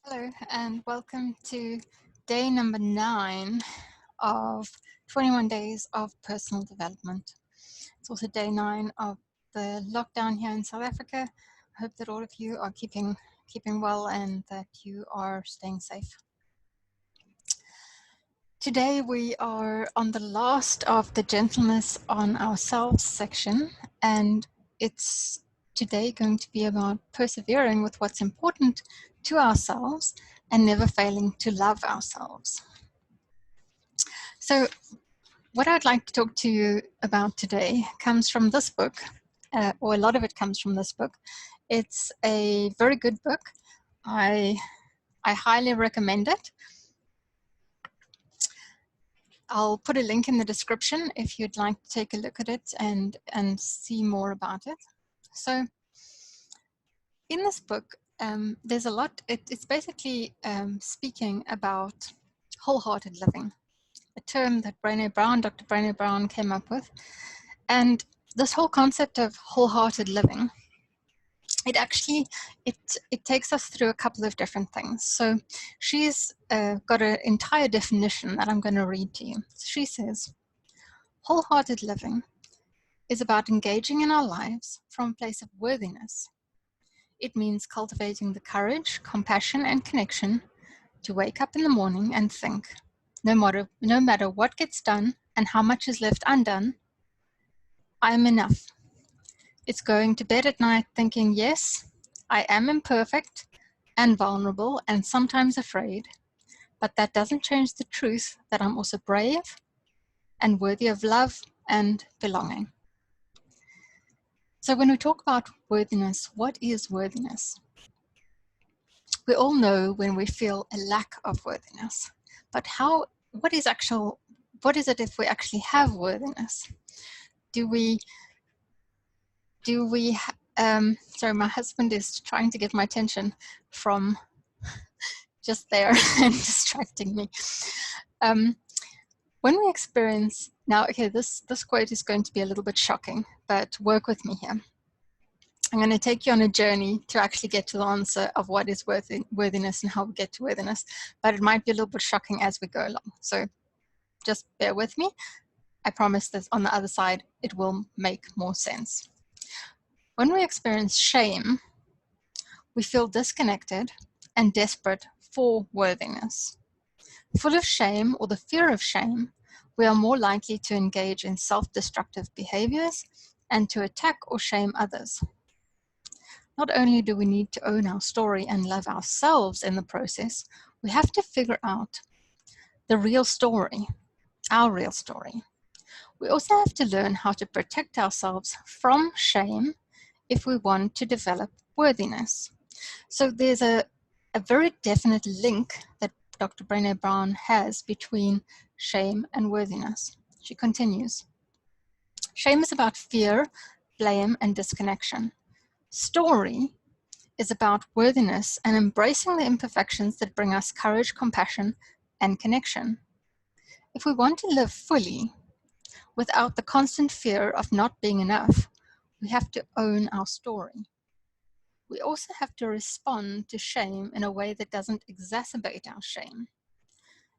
Hello and welcome to day number 9 of 21 days of personal development. It's also day 9 of the lockdown here in South Africa. I hope that all of you are keeping well and that you are staying safe. Today we are on the last of the gentleness on ourselves section, and it's today going to be about persevering with what's important to ourselves and never failing to love ourselves. So what I'd like to talk to you about today comes from this book, or a lot of it comes from this book. It's a very good book. I highly recommend it. I'll put a link in the description if you'd like to take a look at it and see more about it. So in this book, there's a lot. It's basically speaking about wholehearted living, a term that Dr. Brené Brown came up with. And this whole concept of wholehearted living, it actually, it takes us through a couple of different things. So she's got an entire definition that I'm going to read to you. She says, wholehearted living is about engaging in our lives from a place of worthiness. It means cultivating the courage, compassion, and connection to wake up in the morning and think, no matter what gets done and how much is left undone, I am enough. It's going to bed at night thinking, yes, I am imperfect and vulnerable and sometimes afraid, but that doesn't change the truth that I'm also brave and worthy of love and belonging. So when we talk about worthiness, what is worthiness? We all know when we feel a lack of worthiness, but what is it if we actually have worthiness? Sorry, my husband is trying to get my attention from just there and distracting me. When we experience, now, okay, this quote is going to be a little bit shocking, but work with me here. I'm going to take you on a journey to actually get to the answer of what is worthiness and how we get to worthiness, but it might be a little bit shocking as we go along. So just bear with me. I promise that on the other side, it will make more sense. When we experience shame, we feel disconnected and desperate for worthiness. Full of shame or the fear of shame, we are more likely to engage in self-destructive behaviors and to attack or shame others. Not only do we need to own our story and love ourselves in the process, we have to figure out the real story, our real story. We also have to learn how to protect ourselves from shame if we want to develop worthiness. So there's a very definite link that Dr. Brené Brown has between shame and worthiness. She continues, shame is about fear, blame, and disconnection. Story is about worthiness and embracing the imperfections that bring us courage, compassion, and connection. If we want to live fully without the constant fear of not being enough, we have to own our story. We also have to respond to shame in a way that doesn't exacerbate our shame.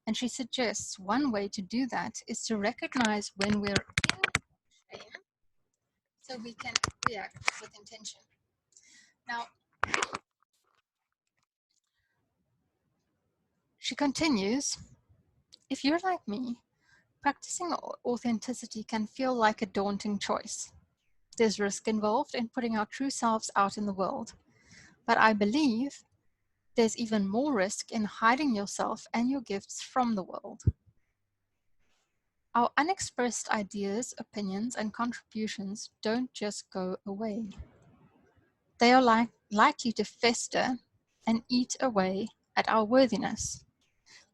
And she suggests one way to do that is to recognize when we're in shame so we can react with intention. Now, she continues, if you're like me, practicing authenticity can feel like a daunting choice. There's risk involved in putting our true selves out in the world. But I believe there's even more risk in hiding yourself and your gifts from the world. Our unexpressed ideas, opinions, and contributions don't just go away. They are likely to fester and eat away at our worthiness.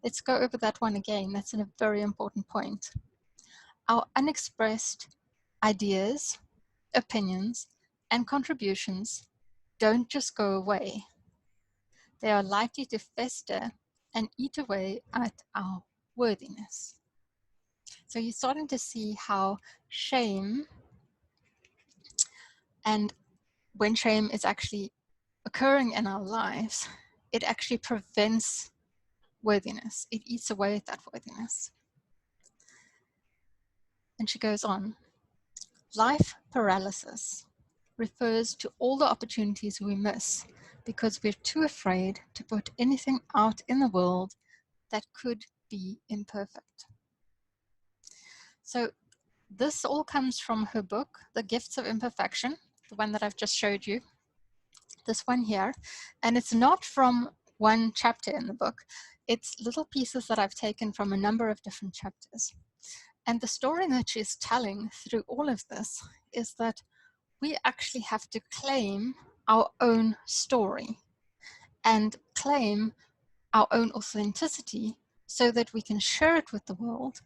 Let's go over that one again. That's a very important point. Our unexpressed ideas, opinions, and contributions don't just go away. They are likely to fester and eat away at our worthiness. So you're starting to see how shame, and when shame is actually occurring in our lives, it actually prevents worthiness. It eats away at that worthiness. And she goes on, life paralysis refers to all the opportunities we miss because we're too afraid to put anything out in the world that could be imperfect. So this all comes from her book, The Gifts of Imperfection, the one that I've just showed you, this one here. And it's not from one chapter in the book. It's little pieces that I've taken from a number of different chapters. And the story that she's telling through all of this is that we actually have to claim our own story and claim our own authenticity so that we can share it with the world.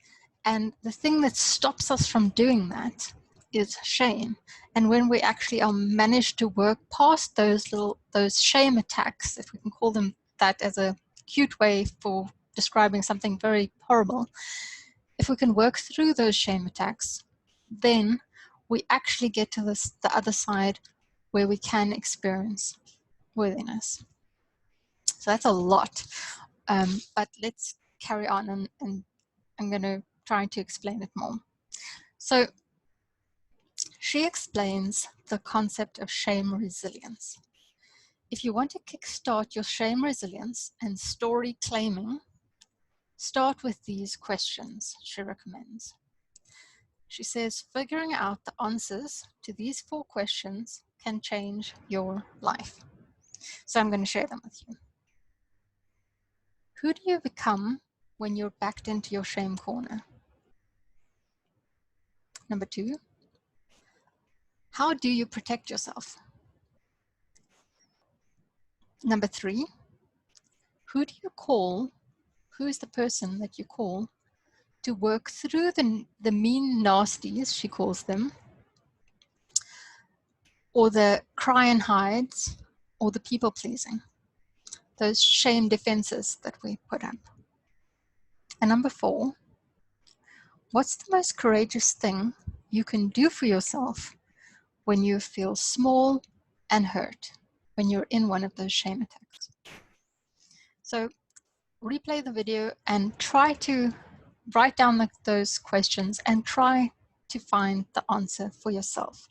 And the thing that stops us from doing that is shame. And when we actually are managed to work past those shame attacks, if we can call them that as a cute way for describing something very horrible, if we can work through those shame attacks, then we actually get to the other side where we can experience worthiness. So that's a lot, but let's carry on, and I'm going to try to explain it more. So she explains the concept of shame resilience. If you want to kickstart your shame resilience and story claiming, start with these questions, she recommends. She says, figuring out the answers to these 4 questions can change your life. So I'm going to share them with you. Who do you become when you're backed into your shame corner? Number 2, how do you protect yourself? Number 3, who do you call? Who is the person that you call to work through the mean nasties, she calls them, or the cry and hides, or the people pleasing, those shame defenses that we put up? And number 4, what's the most courageous thing you can do for yourself when you feel small and hurt, when you're in one of those shame attacks? So replay the video and try to write down those questions and try to find the answer for yourself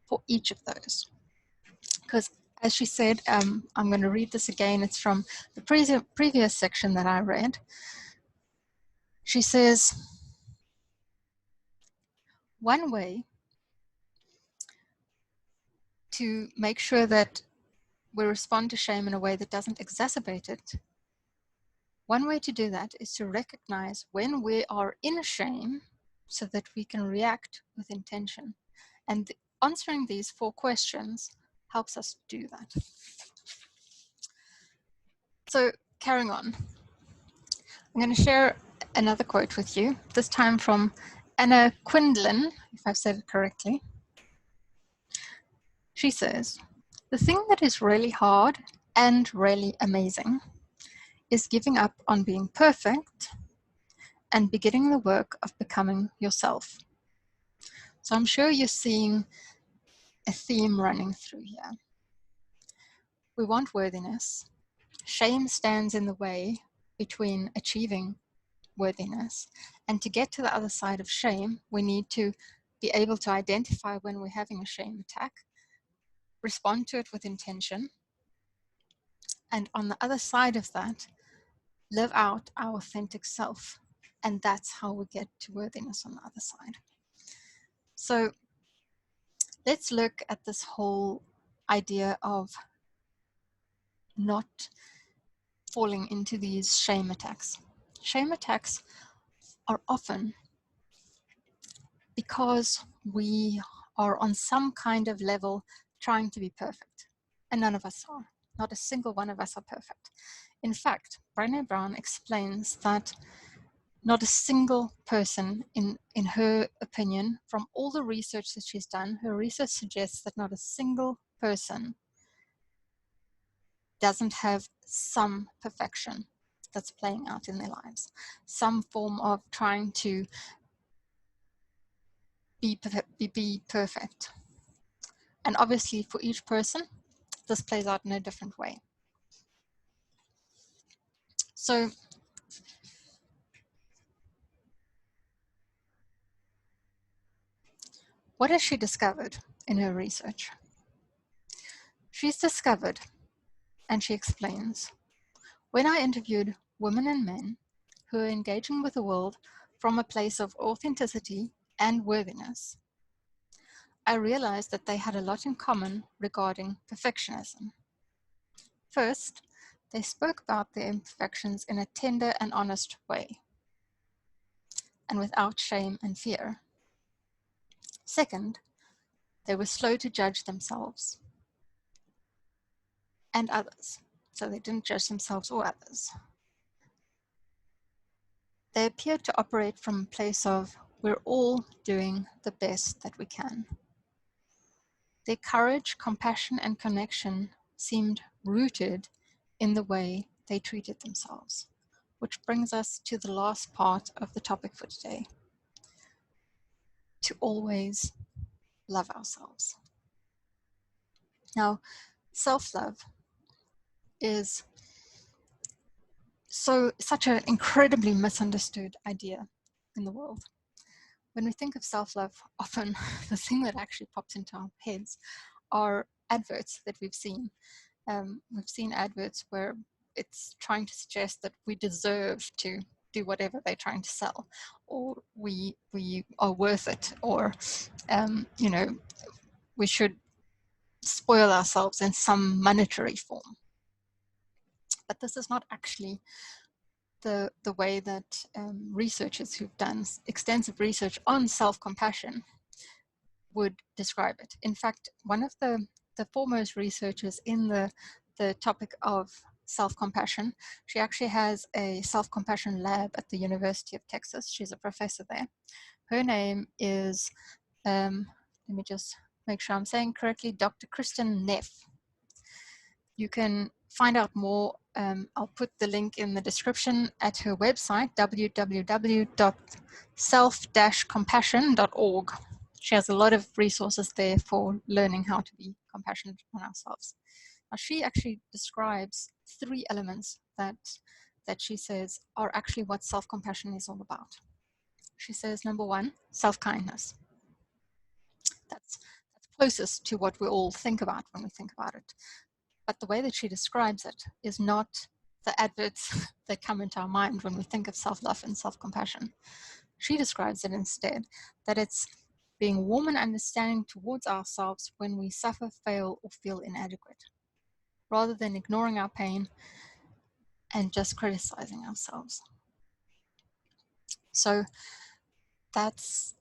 for each of those. Because as she said, I'm going to read this again. It's from the previous section that I read. She says, one way to make sure that we respond to shame in a way that doesn't exacerbate it, one way to do that is to recognize when we are in shame so that we can react with intention. And answering these 4 questions helps us do that. So carrying on, I'm going to share another quote with you, this time from Anna Quindlen, if I've said it correctly. She says, the thing that is really hard and really amazing is giving up on being perfect and beginning the work of becoming yourself. So I'm sure you're seeing a theme running through here. We want worthiness. Shame stands in the way between achieving worthiness. And to get to the other side of shame, we need to be able to identify when we're having a shame attack, respond to it with intention, and on the other side of that, live out our authentic self. And that's how we get to worthiness on the other side. So let's look at this whole idea of not falling into these shame attacks. Shame attacks are often because we are on some kind of level trying to be perfect. And none of us are. Not a single one of us are perfect. In fact, Brené Brown explains that not a single person, in her opinion, from all the research that she's done, her research suggests that not a single person doesn't have some perfection that's playing out in their lives. Some form of trying to be perfect. And obviously for each person, this plays out in a different way. So what has she discovered in her research? She's discovered, and she explains, when I interviewed women and men who are engaging with the world from a place of authenticity and worthiness, I realized that they had a lot in common regarding perfectionism. First, they spoke about their imperfections in a tender and honest way, and without shame and fear. Second, they were slow to judge themselves and others, so they didn't judge themselves or others. They appeared to operate from a place of, we're all doing the best that we can. Their courage, compassion, and connection seemed rooted in the way they treated themselves, which brings us to the last part of the topic for today, to always love ourselves. Now, self-love is such an incredibly misunderstood idea in the world. When we think of self-love, often the thing that actually pops into our heads are adverts that we've seen. We've seen adverts where it's trying to suggest that we deserve to do whatever they're trying to sell, or we are worth it, or you know, we should spoil ourselves in some monetary form. But this is not actually the way that researchers who've done extensive research on self-compassion would describe it. In fact, one of the foremost researchers in the topic of self-compassion, she actually has a self-compassion lab at the University of Texas. She's a professor there. Her name is, let me just make sure I'm saying correctly, Dr. Kristen Neff. You can find out more. I'll put the link in the description at her website, www.self-compassion.org. She has a lot of resources there for learning how to be compassionate on ourselves. Now, she actually describes 3 elements that she says are actually what self-compassion is all about. She says, number 1, self-kindness. That's closest to what we all think about when we think about it. But the way that she describes it is not the adverts that come into our mind when we think of self-love and self-compassion. She describes it instead that it's being warm and understanding towards ourselves when we suffer, fail, or feel inadequate, rather than ignoring our pain and just criticizing ourselves. So that's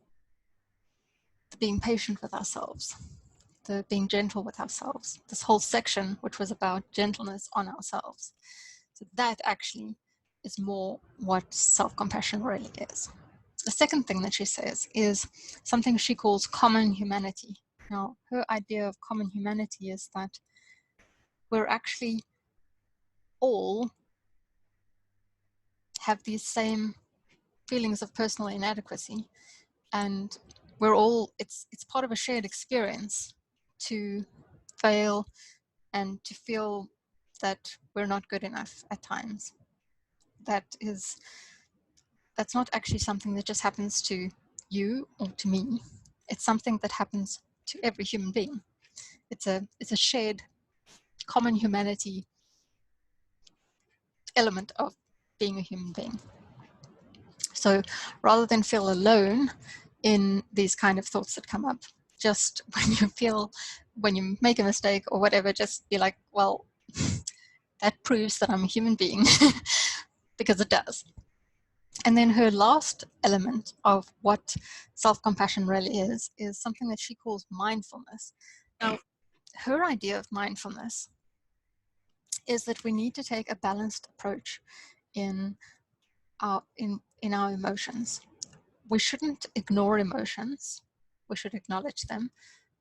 the being patient with ourselves, the being gentle with ourselves, this whole section which was about gentleness on ourselves. So that actually is more what self-compassion really is. The second thing that she says is something she calls common humanity. Now, her idea of common humanity is that we're actually all have these same feelings of personal inadequacy, and we're all, it's part of a shared experience to fail and to feel that we're not good enough at times. That's not actually something that just happens to you or to me. It's something that happens to every human being. It's a shared common humanity element of being a human being. So rather than feel alone in these kind of thoughts that come up, just when you make a mistake or whatever, just be like, well, that proves that I'm a human being because it does. And then her last element of what self-compassion really is something that she calls mindfulness. Now, her idea of mindfulness is that we need to take a balanced approach in our emotions. We shouldn't ignore emotions. We should acknowledge them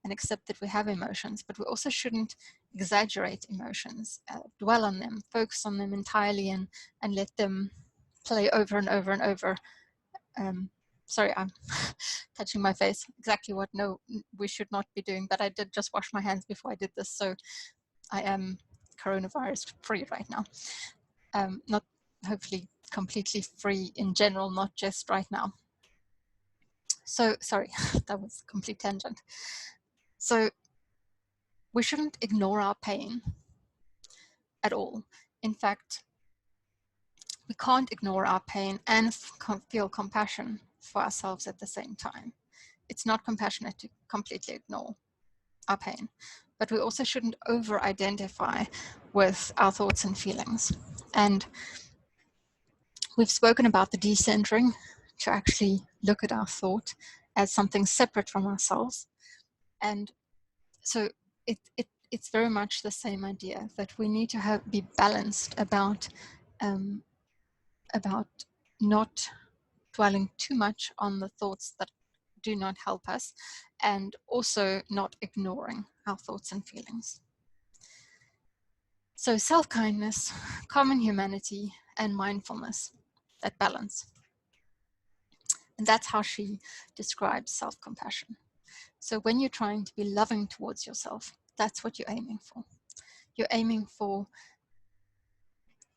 and accept that we have emotions, but we also shouldn't exaggerate emotions, dwell on them, focus on them entirely and let them play over and over and over. Sorry, I'm touching my face. Exactly what we should not be doing, but I did just wash my hands before I did this, so I am coronavirus free right now. hopefully completely free in general, not just right now. So, sorry, that was a complete tangent. So we shouldn't ignore our pain at all. In fact, we can't ignore our pain and feel compassion for ourselves at the same time. It's not compassionate to completely ignore our pain, but we also shouldn't over-identify with our thoughts and feelings. And we've spoken about the decentering, to actually look at our thought as something separate from ourselves. And so it's very much the same idea, that we need to be balanced about not dwelling too much on the thoughts that do not help us, and also not ignoring our thoughts and feelings. So self-kindness, common humanity, and mindfulness, that balance. And that's how she describes self-compassion. So when you're trying to be loving towards yourself, that's what you're aiming for. You're aiming for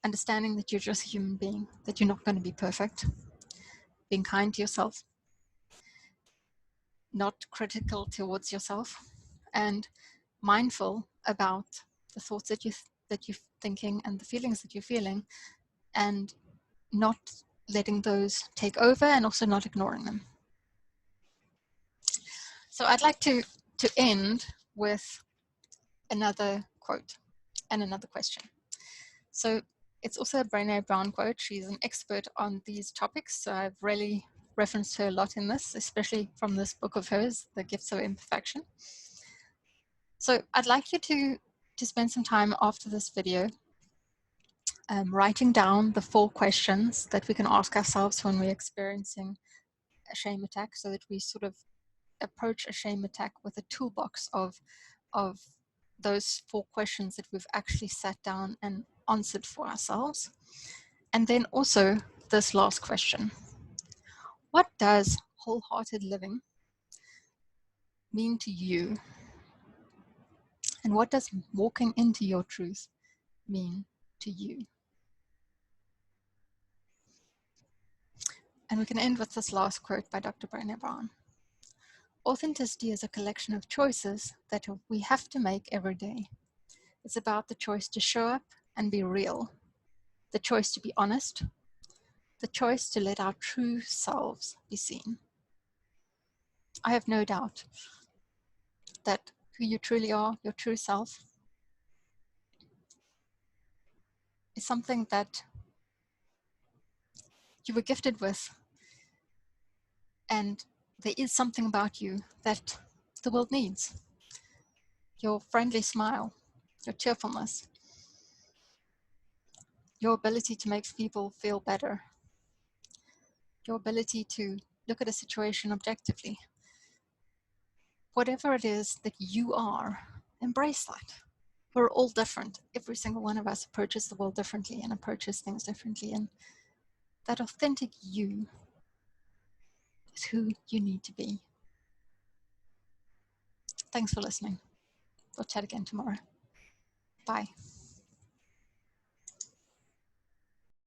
understanding that you're just a human being, that you're not going to be perfect, being kind to yourself, not critical towards yourself, and mindful about the thoughts that you're thinking and the feelings that you're feeling, and not letting those take over, and also not ignoring them. So I'd like to end with another quote and another question. So it's also a Brené Brown quote. She's an expert on these topics, so I've really referenced her a lot in this, especially from this book of hers, The Gifts of Imperfection. So I'd like you to spend some time after this video writing down the 4 questions that we can ask ourselves when we're experiencing a shame attack, so that we sort of approach a shame attack with a toolbox of those 4 questions that we've actually sat down and answered for ourselves. And then also this last question: what does wholehearted living mean to you? And what does walking into your truth mean to you? And we can end with this last quote by Dr. Brené Brown. Authenticity is a collection of choices that we have to make every day. It's about the choice to show up and be real, the choice to be honest, the choice to let our true selves be seen. I have no doubt that who you truly are, your true self, is something that you were gifted with, and there is something about you that the world needs. Your friendly smile, your cheerfulness, your ability to make people feel better, your ability to look at a situation objectively. Whatever it is that you are, embrace that. We're all different. Every single one of us approaches the world differently and approaches things differently. And that authentic you is who you need to be. Thanks for listening. We'll chat again tomorrow. Bye.